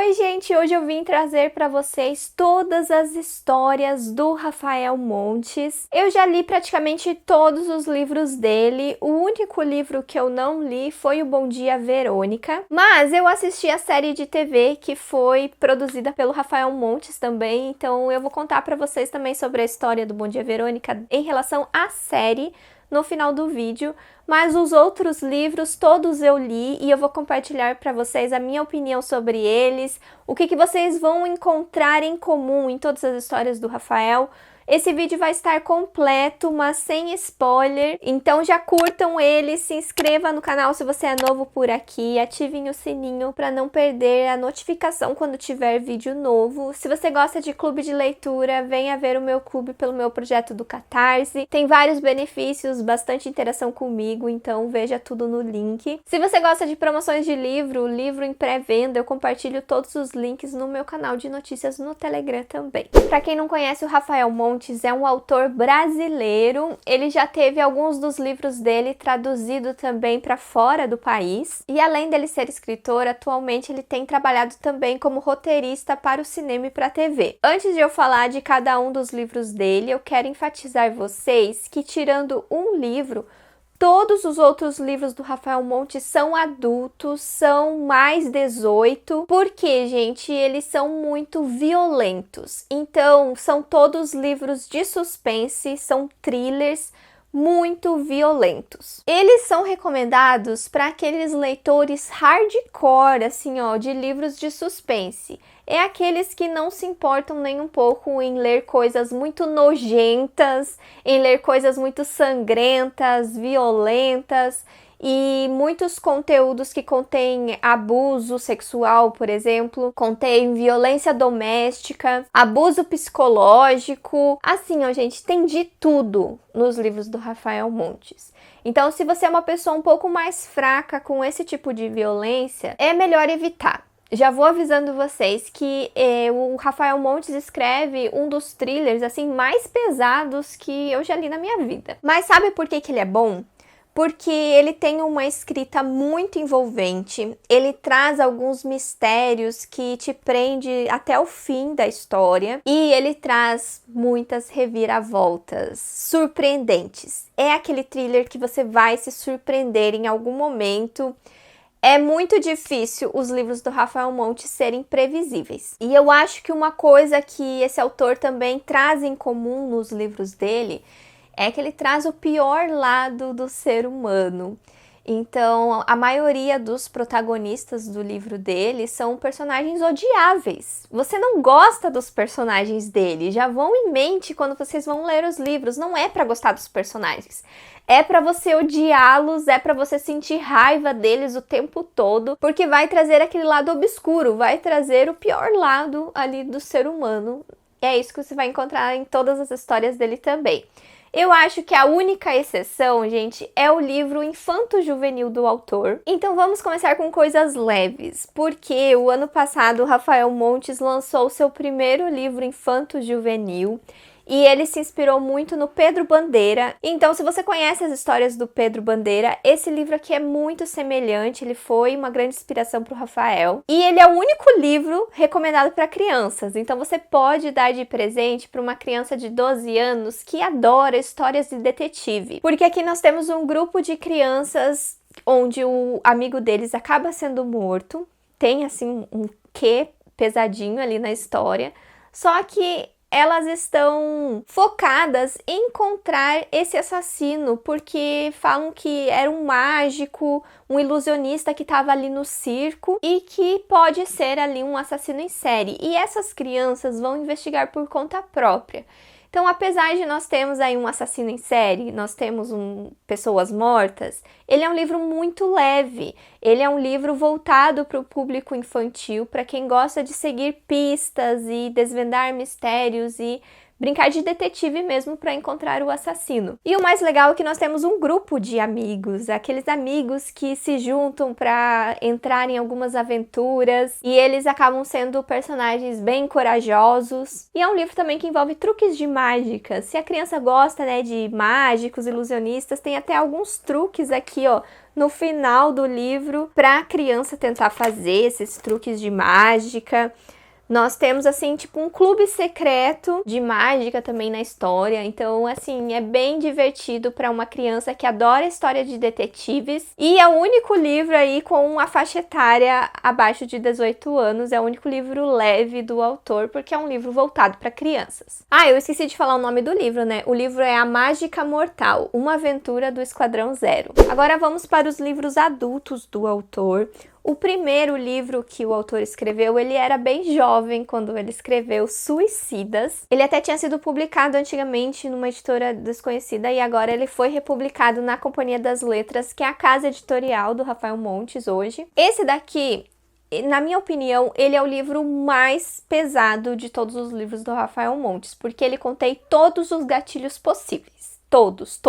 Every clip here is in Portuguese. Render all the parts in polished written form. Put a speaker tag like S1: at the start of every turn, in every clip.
S1: Oi, gente! Hoje eu vim trazer para vocês todas as histórias do Rafael Montes. Eu já li praticamente todos os livros dele. O único livro que eu não li foi o Bom Dia, Verônica. Mas eu assisti a série de TV que foi produzida pelo Rafael Montes também. Então eu vou contar para vocês também sobre a história do Bom Dia, Verônica em relação à série no final do vídeo, mas os outros livros todos eu li e eu vou compartilhar para vocês a minha opinião sobre eles, o que vocês vão encontrar em comum em todas as histórias do Rafael. Esse vídeo vai estar completo, mas sem spoiler, então já curtam ele, se inscreva no canal se você é novo por aqui, ativem o sininho para não perder a notificação quando tiver vídeo novo. Se você gosta de clube de leitura, venha ver o meu clube pelo meu projeto do Catarse, tem vários benefícios, bastante interação comigo, então veja tudo no link. Se você gosta de promoções de livro em pré-venda, eu compartilho todos os links no meu canal de notícias no Telegram também. Para quem não conhece, o Rafael Montes é um autor brasileiro, ele já teve alguns dos livros dele traduzido também para fora do país, e além dele ser escritor, atualmente ele tem trabalhado também como roteirista para o cinema e para a TV. Antes de eu falar de cada um dos livros dele, eu quero enfatizar vocês que, tirando um livro, todos os outros livros do Rafael Montes são adultos, são mais 18, porque, gente, eles são muito violentos. Então, são todos livros de suspense, são thrillers muito violentos. Eles são recomendados para aqueles leitores hardcore, assim, ó, de livros de suspense. É aqueles que não se importam nem um pouco em ler coisas muito nojentas, em ler coisas muito sangrentas, violentas, e muitos conteúdos que contêm abuso sexual, por exemplo, contém violência doméstica, abuso psicológico. Assim, ó, gente, tem de tudo nos livros do Rafael Montes. Então, se você é uma pessoa um pouco mais fraca com esse tipo de violência, é melhor evitar. Já vou avisando vocês que o Rafael Montes escreve um dos thrillers assim mais pesados que eu já li na minha vida. Mas sabe por que ele é bom? Porque ele tem uma escrita muito envolvente, ele traz alguns mistérios que te prende até o fim da história e ele traz muitas reviravoltas surpreendentes. É aquele thriller que você vai se surpreender em algum momento. É muito difícil os livros do Rafael Montes serem previsíveis. E eu acho que uma coisa que esse autor também traz em comum nos livros dele é que ele traz o pior lado do ser humano. Então, a maioria dos protagonistas do livro dele são personagens odiáveis. Você não gosta dos personagens dele, já vão em mente quando vocês vão ler os livros. Não é para gostar dos personagens, é para você odiá-los, é para você sentir raiva deles o tempo todo, porque vai trazer aquele lado obscuro, vai trazer o pior lado ali do ser humano. E é isso que você vai encontrar em todas as histórias dele também. Eu acho que a única exceção, gente, é o livro infanto-juvenil do autor. Então vamos começar com coisas leves, porque o ano passado o Rafael Montes lançou seu primeiro livro infanto-juvenil e ele se inspirou muito no Pedro Bandeira. Então, se você conhece as histórias do Pedro Bandeira, esse livro aqui é muito semelhante, ele foi uma grande inspiração para o Rafael. E ele é o único livro recomendado para crianças, então você pode dar de presente para uma criança de 12 anos que adora histórias de detetive. Porque aqui nós temos um grupo de crianças onde o amigo deles acaba sendo morto, tem assim um quê pesadinho ali na história, só que elas estão focadas em encontrar esse assassino, porque falam que era um mágico, um ilusionista que estava ali no circo e que pode ser ali um assassino em série. E essas crianças vão investigar por conta própria. Então, apesar de nós termos aí um assassino em série, nós temos pessoas mortas, ele é um livro muito leve. Ele é um livro voltado para o público infantil, para quem gosta de seguir pistas e desvendar mistérios e brincar de detetive mesmo para encontrar o assassino. E o mais legal é que nós temos um grupo de amigos, aqueles amigos que se juntam para entrar em algumas aventuras e eles acabam sendo personagens bem corajosos. E é um livro também que envolve truques de mágica. Se a criança gosta, né, de mágicos, ilusionistas, tem até alguns truques aqui, ó, no final do livro para a criança tentar fazer esses truques de mágica. Nós temos, assim, tipo um clube secreto de mágica também na história. Então, assim, é bem divertido para uma criança que adora história de detetives. E é o único livro aí com a faixa etária abaixo de 18 anos. É o único livro leve do autor, porque é um livro voltado para crianças. Ah, eu esqueci de falar o nome do livro, né? O livro é A Mágica Mortal, uma aventura do Esquadrão Zero. Agora vamos para os livros adultos do autor. O primeiro livro que o autor escreveu, ele era bem jovem quando ele escreveu Suicidas. Ele até tinha sido publicado antigamente numa editora desconhecida e agora ele foi republicado na Companhia das Letras, que é a casa editorial do Rafael Montes hoje. Esse daqui, na minha opinião, ele é o livro mais pesado de todos os livros do Rafael Montes, porque ele contém todos os gatilhos possíveis. Todos.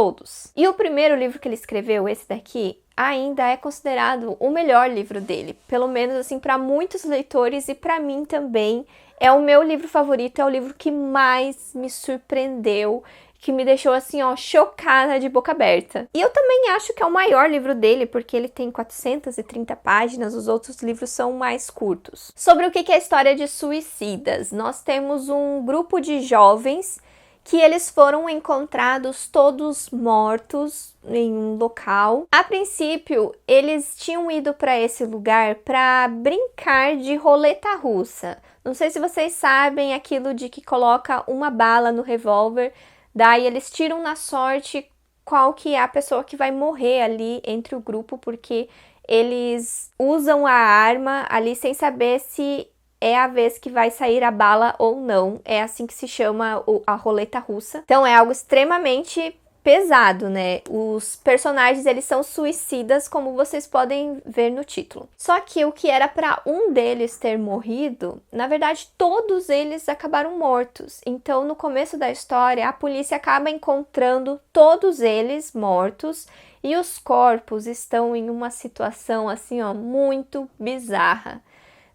S1: E o primeiro livro que ele escreveu, esse daqui, ainda é considerado o melhor livro dele, pelo menos assim para muitos leitores e para mim também. É o meu livro favorito, é o livro que mais me surpreendeu, que me deixou assim, ó, chocada, de boca aberta. E eu também acho que é o maior livro dele, porque ele tem 430 páginas, os outros livros são mais curtos. Sobre o que é a história de Suicidas, nós temos um grupo de jovens que eles foram encontrados todos mortos em um local. A princípio, eles tinham ido para esse lugar para brincar de roleta russa. Não sei se vocês sabem aquilo de que coloca uma bala no revólver, daí eles tiram na sorte qual que é a pessoa que vai morrer ali entre o grupo, porque eles usam a arma ali sem saber se é a vez que vai sair a bala ou não. É assim que se chama a roleta russa. Então é algo extremamente pesado, né? Os personagens, eles são suicidas, como vocês podem ver no título. Só que o que era para um deles ter morrido, na verdade, todos eles acabaram mortos. Então, no começo da história, a polícia acaba encontrando todos eles mortos e os corpos estão em uma situação assim, ó, muito bizarra.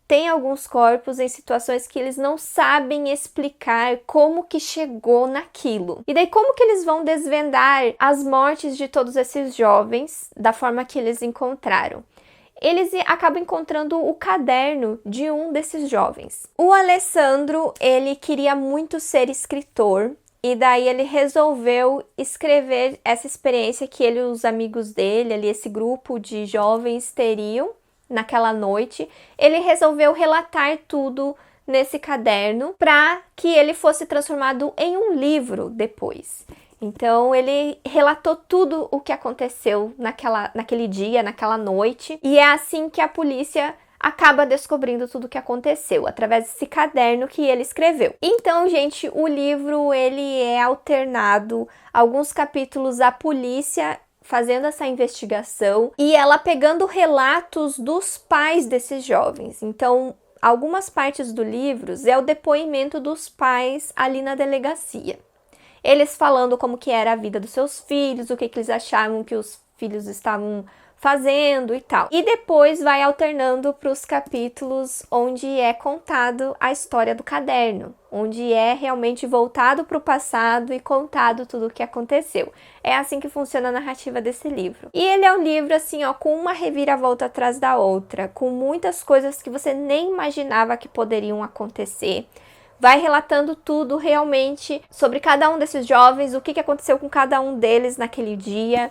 S1: Tem alguns corpos em situações que eles não sabem explicar como que chegou naquilo. E daí como que eles vão desvendar as mortes de todos esses jovens da forma que eles encontraram? Eles acabam encontrando o caderno de um desses jovens. O Alessandro, ele queria muito ser escritor. E daí ele resolveu escrever essa experiência que ele e os amigos dele, ali, esse grupo de jovens teriam naquela noite. Ele resolveu relatar tudo nesse caderno para que ele fosse transformado em um livro depois. Então ele relatou tudo o que aconteceu naquele dia, naquela noite, e é assim que a polícia acaba descobrindo tudo o que aconteceu, através desse caderno que ele escreveu. Então, gente, o livro ele é alternado, alguns capítulos a polícia fazendo essa investigação e ela pegando relatos dos pais desses jovens. Então, algumas partes do livro é o depoimento dos pais ali na delegacia. Eles falando como que era a vida dos seus filhos, o que eles achavam que os filhos estavam fazendo e tal. E depois vai alternando para os capítulos onde é contado a história do caderno, onde é realmente voltado para o passado e contado tudo o que aconteceu. É assim que funciona a narrativa desse livro. E ele é um livro assim, ó, com uma reviravolta atrás da outra, com muitas coisas que você nem imaginava que poderiam acontecer. Vai relatando tudo realmente sobre cada um desses jovens, o que aconteceu com cada um deles naquele dia.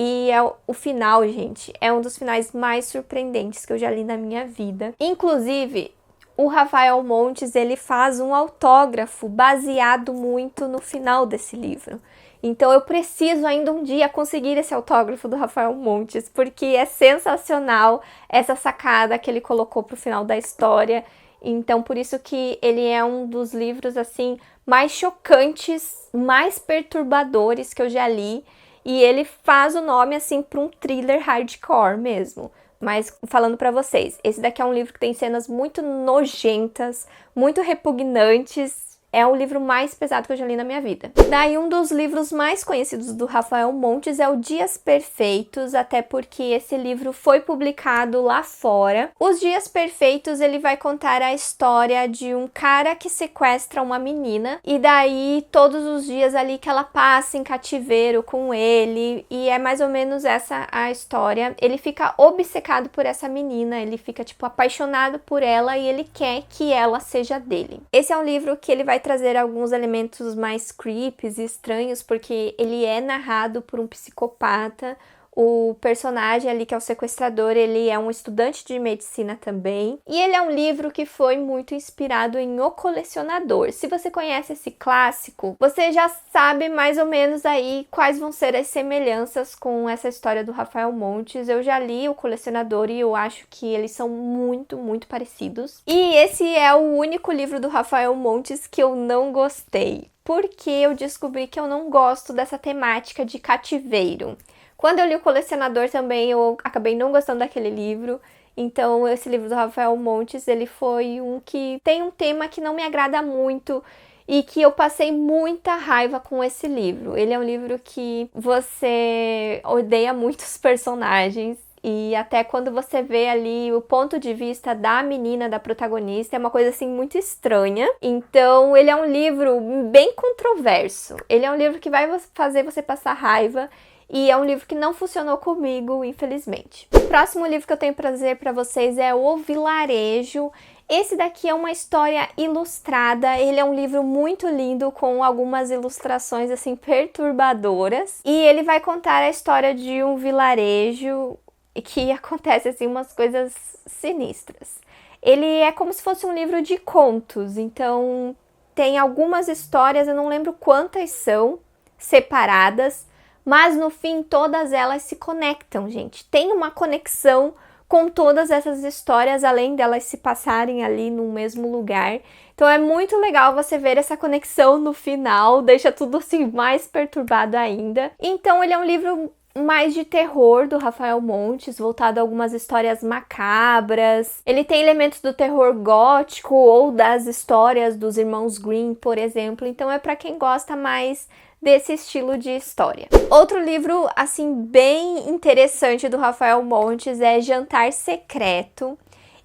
S1: E o final, gente, é um dos finais mais surpreendentes que eu já li na minha vida. Inclusive, o Rafael Montes, ele faz um autógrafo baseado muito no final desse livro. Então eu preciso ainda um dia conseguir esse autógrafo do Rafael Montes, porque é sensacional essa sacada que ele colocou pro final da história. Então por isso que ele é um dos livros assim mais chocantes, mais perturbadores que eu já li. E ele faz o nome assim para um thriller hardcore mesmo. Mas falando para vocês, esse daqui é um livro que tem cenas muito nojentas, muito repugnantes é o livro mais pesado que eu já li na minha vida. Daí um dos livros mais conhecidos do Rafael Montes é o Dias Perfeitos, até porque esse livro foi publicado lá fora. Os Dias Perfeitos, ele vai contar a história de um cara que sequestra uma menina e daí todos os dias ali que ela passa em cativeiro com ele, e é mais ou menos essa a história. Ele fica obcecado por essa menina, ele fica tipo apaixonado por ela e ele quer que ela seja dele. Esse é um livro que ele vai trazer alguns elementos mais creepies e estranhos, porque ele é narrado por um psicopata. O personagem ali, que é o sequestrador, ele é um estudante de medicina também. E ele é um livro que foi muito inspirado em O Colecionador. Se você conhece esse clássico, você já sabe mais ou menos aí quais vão ser as semelhanças com essa história do Rafael Montes. Eu já li O Colecionador e eu acho que eles são muito, muito parecidos. E esse é o único livro do Rafael Montes que eu não gostei, porque eu descobri que eu não gosto dessa temática de cativeiro. Quando eu li O Colecionador também, eu acabei não gostando daquele livro. Então, esse livro do Rafael Montes, ele foi um que tem um tema que não me agrada muito e que eu passei muita raiva com esse livro. Ele é um livro que você odeia muitos personagens. E até quando você vê ali o ponto de vista da menina, da protagonista, é uma coisa assim muito estranha. Então, ele é um livro bem controverso. Ele é um livro que vai fazer você passar raiva. E é um livro que não funcionou comigo, infelizmente. O próximo livro que eu tenho pra dizer pra vocês é O Vilarejo. Esse daqui é uma história ilustrada. Ele é um livro muito lindo, com algumas ilustrações assim perturbadoras. E ele vai contar a história de um vilarejo que acontece assim umas coisas sinistras. Ele é como se fosse um livro de contos. Então tem algumas histórias, eu não lembro quantas são, separadas. Mas no fim todas elas se conectam, gente. Tem uma conexão com todas essas histórias, além delas se passarem ali no mesmo lugar. Então é muito legal você ver essa conexão no final, deixa tudo assim mais perturbado ainda. Então ele é um livro mais de terror do Rafael Montes, voltado a algumas histórias macabras. Ele tem elementos do terror gótico ou das histórias dos irmãos Grimm, por exemplo. Então é para quem gosta mais desse estilo de história. Outro livro, assim, bem interessante do Rafael Montes é Jantar Secreto.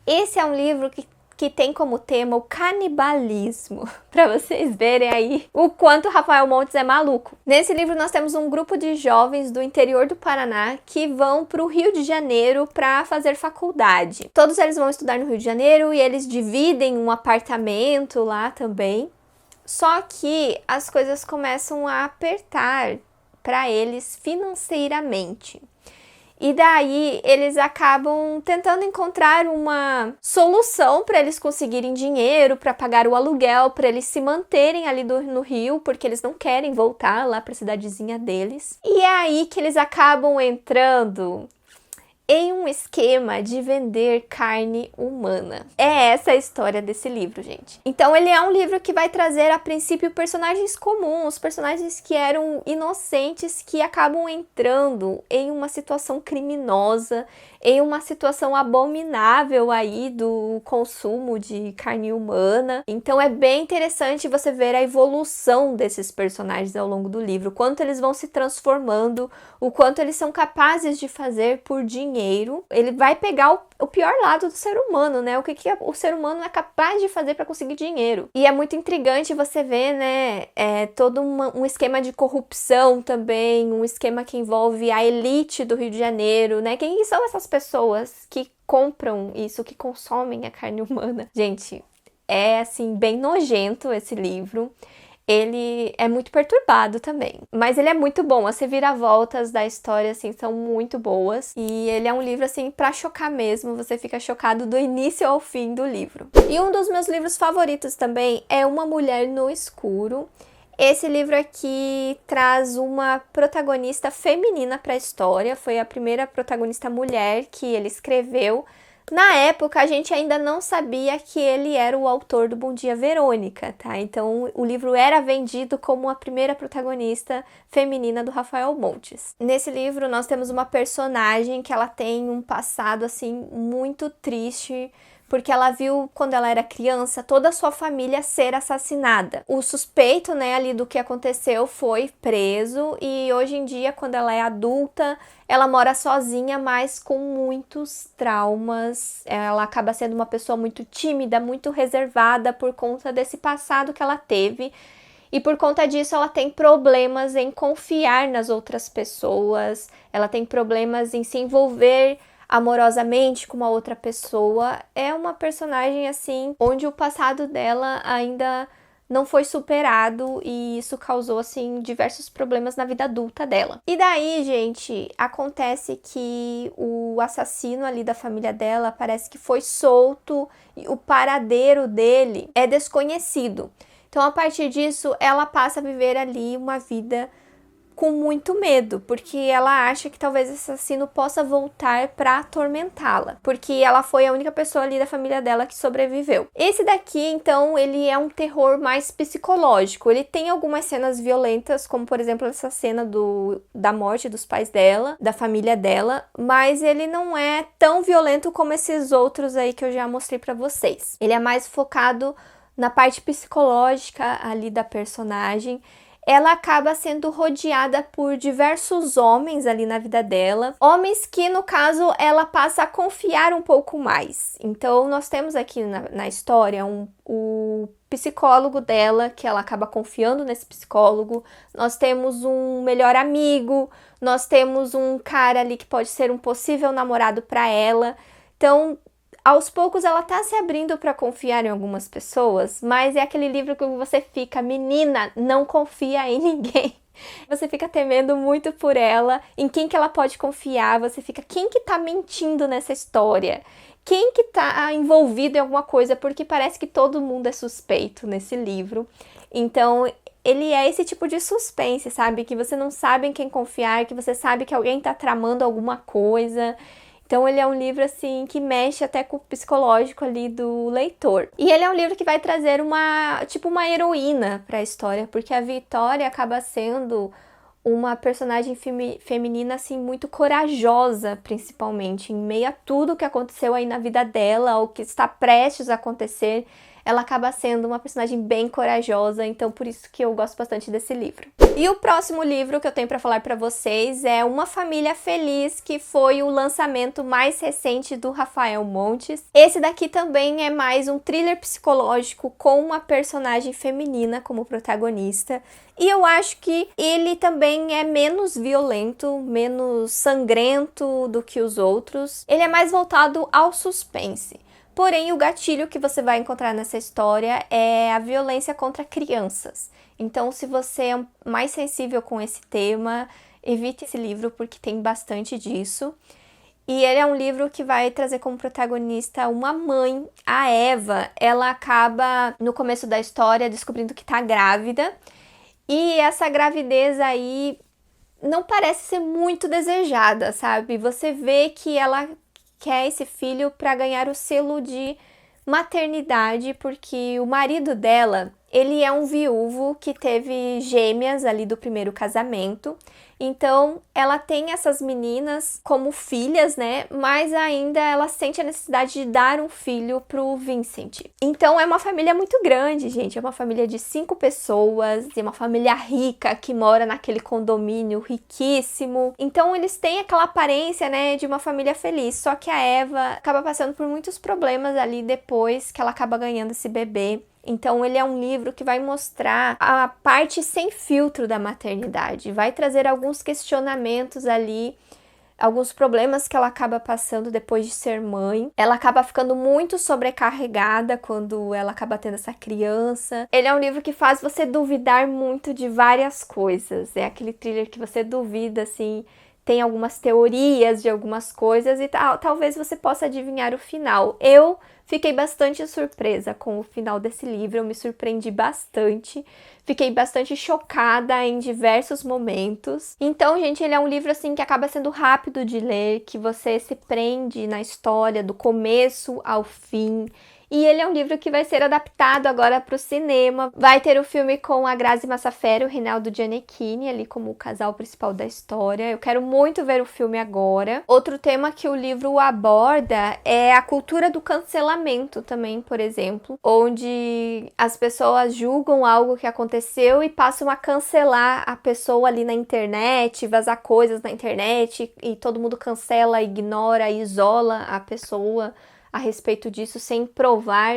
S1: Esse é um livro que tem como tema o canibalismo, para vocês verem aí o quanto o Rafael Montes é maluco. Nesse livro nós temos um grupo de jovens do interior do Paraná que vão para o Rio de Janeiro para fazer faculdade. Todos eles vão estudar no Rio de Janeiro e eles dividem um apartamento lá também. Só que as coisas começam a apertar para eles financeiramente. E daí eles acabam tentando encontrar uma solução para eles conseguirem dinheiro, para pagar o aluguel, para eles se manterem ali no Rio, porque eles não querem voltar lá para a cidadezinha deles. E é aí que eles acabam entrando em um esquema de vender carne humana. É essa a história desse livro, gente. Então ele é um livro que vai trazer, a princípio, personagens comuns, personagens que eram inocentes, que acabam entrando em uma situação criminosa, em uma situação abominável aí do consumo de carne humana. Então é bem interessante você ver a evolução desses personagens ao longo do livro, o quanto eles vão se transformando, o quanto eles são capazes de fazer por dinheiro. Ele vai pegar o pior lado do ser humano, né? O que o ser humano é capaz de fazer para conseguir dinheiro. E é muito intrigante você ver, né? Todo um esquema de corrupção também, um esquema que envolve a elite do Rio de Janeiro, né? Quem são essas pessoas que compram isso, que consomem a carne humana? Gente, é assim, bem nojento esse livro. Ele é muito perturbado também, mas ele é muito bom. As reviravoltas da história, assim, são muito boas. E ele é um livro, assim, pra chocar mesmo. Você fica chocado do início ao fim do livro. E um dos meus livros favoritos também é Uma Mulher no Escuro. Esse livro aqui traz uma protagonista feminina para a história. Foi a primeira protagonista mulher que ele escreveu. Na época, a gente ainda não sabia que ele era o autor do Bom Dia, Verônica, tá? Então, o livro era vendido como a primeira protagonista feminina do Rafael Montes. Nesse livro, nós temos uma personagem que ela tem um passado, assim, muito triste, porque ela viu, quando ela era criança, toda a sua família ser assassinada. O suspeito, né, ali do que aconteceu foi preso e hoje em dia, quando ela é adulta, ela mora sozinha, mas com muitos traumas. Ela acaba sendo uma pessoa muito tímida, muito reservada por conta desse passado que ela teve. E por conta disso, ela tem problemas em confiar nas outras pessoas, ela tem problemas em se envolver amorosamente com uma outra pessoa. É uma personagem, assim, onde o passado dela ainda não foi superado e isso causou, assim, diversos problemas na vida adulta dela. E daí, gente, acontece que o assassino ali da família dela parece que foi solto e o paradeiro dele é desconhecido. Então, a partir disso, ela passa a viver ali uma vida com muito medo, porque ela acha que talvez esse assassino possa voltar para atormentá-la, porque ela foi a única pessoa ali da família dela que sobreviveu. Esse daqui, então, ele é um terror mais psicológico. Ele tem algumas cenas violentas, como por exemplo essa cena da morte dos pais dela, da família dela, mas ele não é tão violento como esses outros aí que eu já mostrei para vocês. Ele é mais focado na parte psicológica ali da personagem. Ela acaba sendo rodeada por diversos homens ali na vida dela. Homens que, no caso, ela passa a confiar um pouco mais. Então, nós temos aqui na história o psicólogo dela, que ela acaba confiando nesse psicólogo. Nós temos um melhor amigo. Nós temos um cara ali que pode ser um possível namorado para ela. Então, aos poucos ela tá se abrindo para confiar em algumas pessoas, mas é aquele livro que você fica, menina, não confia em ninguém. Você fica temendo muito por ela, em quem que ela pode confiar, você fica, quem que tá mentindo nessa história? Quem que tá envolvido em alguma coisa? Porque parece que todo mundo é suspeito nesse livro. Então, ele é esse tipo de suspense, sabe? Que você não sabe em quem confiar, que você sabe que alguém tá tramando alguma coisa. Então, ele é um livro, assim, que mexe até com o psicológico ali do leitor. E ele é um livro que vai trazer uma heroína para a história, porque a Vitória acaba sendo uma personagem feminina, assim, muito corajosa, principalmente, em meio a tudo que aconteceu aí na vida dela, ou que está prestes a acontecer. Ela acaba sendo uma personagem bem corajosa, então por isso que eu gosto bastante desse livro. E o próximo livro que eu tenho para falar para vocês é Uma Família Feliz, que foi o lançamento mais recente do Rafael Montes. Esse daqui também é mais um thriller psicológico com uma personagem feminina como protagonista. E eu acho que ele também é menos violento, menos sangrento do que os outros. Ele é mais voltado ao suspense. Porém, o gatilho que você vai encontrar nessa história é a violência contra crianças. Então, se você é mais sensível com esse tema, evite esse livro porque tem bastante disso. E ele é um livro que vai trazer como protagonista uma mãe, a Eva. Ela acaba, no começo da história, descobrindo que tá grávida. E essa gravidez aí não parece ser muito desejada, sabe? Você vê que ela quer esse filho para ganhar o selo de maternidade, porque o marido dela, ele é um viúvo que teve gêmeas ali do primeiro casamento. Então, ela tem essas meninas como filhas, né? Mas ainda ela sente a necessidade de dar um filho pro Vincent. Então, é uma família muito grande, gente. É uma família de 5 pessoas, é uma família rica que mora naquele condomínio riquíssimo. Então, eles têm aquela aparência, né, de uma família feliz. Só que a Eva acaba passando por muitos problemas ali depois que ela acaba ganhando esse bebê. Então, ele é um livro que vai mostrar a parte sem filtro da maternidade. Vai trazer alguns questionamentos ali, alguns problemas que ela acaba passando depois de ser mãe. Ela acaba ficando muito sobrecarregada quando ela acaba tendo essa criança. Ele é um livro que faz você duvidar muito de várias coisas. É aquele thriller que você duvida, assim, tem algumas teorias de algumas coisas e talvez você possa adivinhar o final. Eu fiquei bastante surpresa com o final desse livro, eu me surpreendi bastante, fiquei bastante chocada em diversos momentos. Então, gente, ele é um livro assim que acaba sendo rápido de ler, que você se prende na história do começo ao fim. E ele é um livro que vai ser adaptado agora para o cinema. Vai ter o filme com a Grazi Massafera e o Reinaldo Gianecchini, ali como o casal principal da história. Eu quero muito ver o filme agora. Outro tema que o livro aborda é a cultura do cancelamento também, por exemplo, onde as pessoas julgam algo que aconteceu e passam a cancelar a pessoa ali na internet, vazar coisas na internet e todo mundo cancela, ignora, isola a pessoa a respeito disso sem provar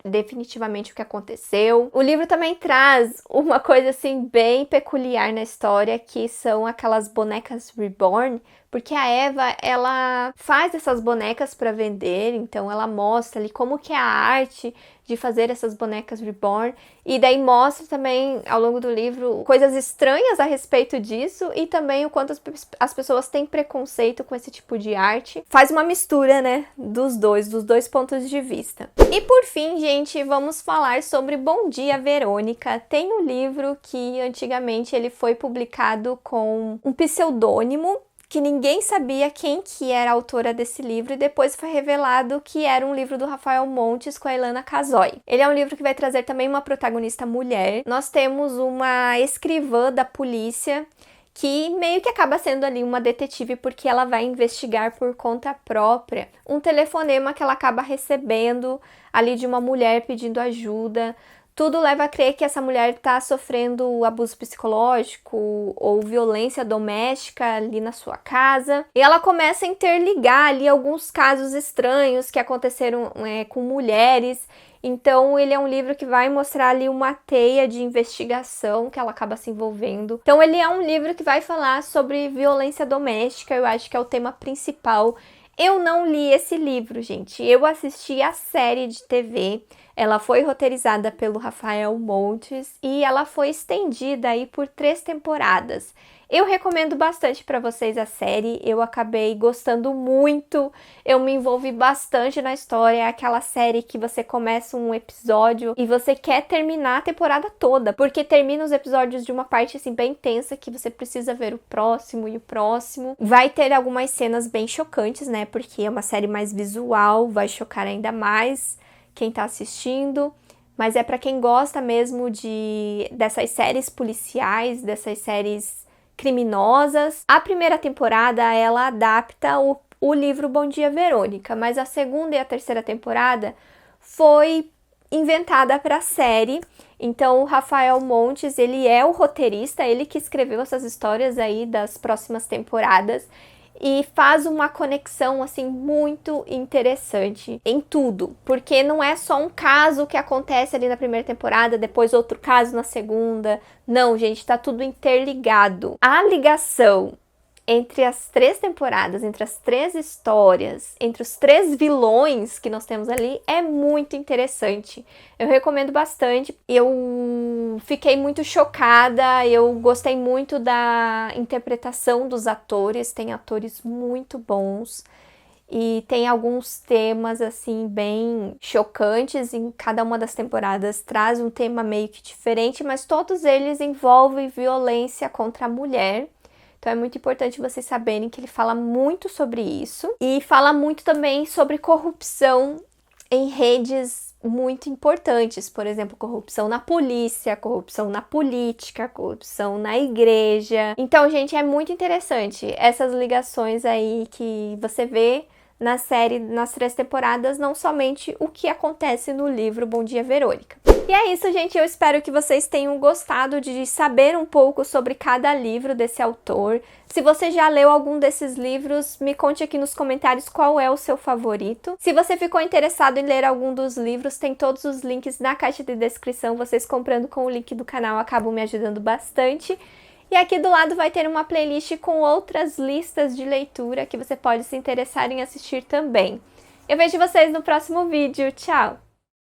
S1: definitivamente o que aconteceu. O livro também traz uma coisa assim bem peculiar na história, que são aquelas bonecas reborn, porque a Eva, ela faz essas bonecas para vender, então ela mostra ali como que é a arte de fazer essas bonecas reborn, e daí mostra também ao longo do livro coisas estranhas a respeito disso e também o quanto as pessoas têm preconceito com esse tipo de arte. Faz uma mistura, né, dos dois pontos de vista. E por fim, gente, vamos falar sobre Bom Dia, Verônica. Tem um livro que antigamente ele foi publicado com um pseudônimo, que ninguém sabia quem que era a autora desse livro, e depois foi revelado que era um livro do Rafael Montes com a Ilana Casoy. Ele é um livro que vai trazer também uma protagonista mulher. Nós temos uma escrivã da polícia que meio que acaba sendo ali uma detetive, porque ela vai investigar por conta própria um telefonema que ela acaba recebendo ali de uma mulher pedindo ajuda. Tudo leva a crer que essa mulher está sofrendo abuso psicológico ou violência doméstica ali na sua casa. E ela começa a interligar ali alguns casos estranhos que aconteceram com mulheres. Então, ele é um livro que vai mostrar ali uma teia de investigação que ela acaba se envolvendo. Então, ele é um livro que vai falar sobre violência doméstica. Eu acho que é o tema principal. Eu não li esse livro, gente. Eu assisti a série de TV. Ela foi roteirizada pelo Rafael Montes e ela foi estendida aí por 3 temporadas. Eu recomendo bastante para vocês a série, eu acabei gostando muito, eu me envolvi bastante na história. É aquela série que você começa um episódio e você quer terminar a temporada toda, porque termina os episódios de uma parte assim bem tensa que você precisa ver o próximo e o próximo. Vai ter algumas cenas bem chocantes, né, porque é uma série mais visual, vai chocar ainda mais quem tá assistindo, mas é para quem gosta mesmo dessas séries policiais, dessas séries criminosas. A primeira temporada, ela adapta o livro Bom Dia, Verônica, mas a segunda e a terceira temporada foi inventada para série. Então, o Rafael Montes, ele é o roteirista, ele que escreveu essas histórias aí das próximas temporadas, e faz uma conexão, assim, muito interessante em tudo. Porque não é só um caso que acontece ali na primeira temporada, depois outro caso na segunda. Não, gente, tá tudo interligado. A ligação entre as 3 temporadas, entre as 3 histórias, entre os 3 vilões que nós temos ali, é muito interessante. Eu recomendo bastante. Eu fiquei muito chocada, eu gostei muito da interpretação dos atores, tem atores muito bons. E tem alguns temas, assim, bem chocantes. Em cada uma das temporadas traz um tema meio que diferente, mas todos eles envolvem violência contra a mulher. Então é muito importante vocês saberem que ele fala muito sobre isso. E fala muito também sobre corrupção em redes muito importantes. Por exemplo, corrupção na polícia, corrupção na política, corrupção na igreja. Então, gente, é muito interessante essas ligações aí que você vê na série, nas 3 temporadas, não somente o que acontece no livro Bom Dia, Verônica. E é isso, gente. Eu espero que vocês tenham gostado de saber um pouco sobre cada livro desse autor. Se você já leu algum desses livros, me conte aqui nos comentários qual é o seu favorito. Se você ficou interessado em ler algum dos livros, tem todos os links na caixa de descrição. Vocês comprando com o link do canal acabam me ajudando bastante. E aqui do lado vai ter uma playlist com outras listas de leitura que você pode se interessar em assistir também. Eu vejo vocês no próximo vídeo. Tchau!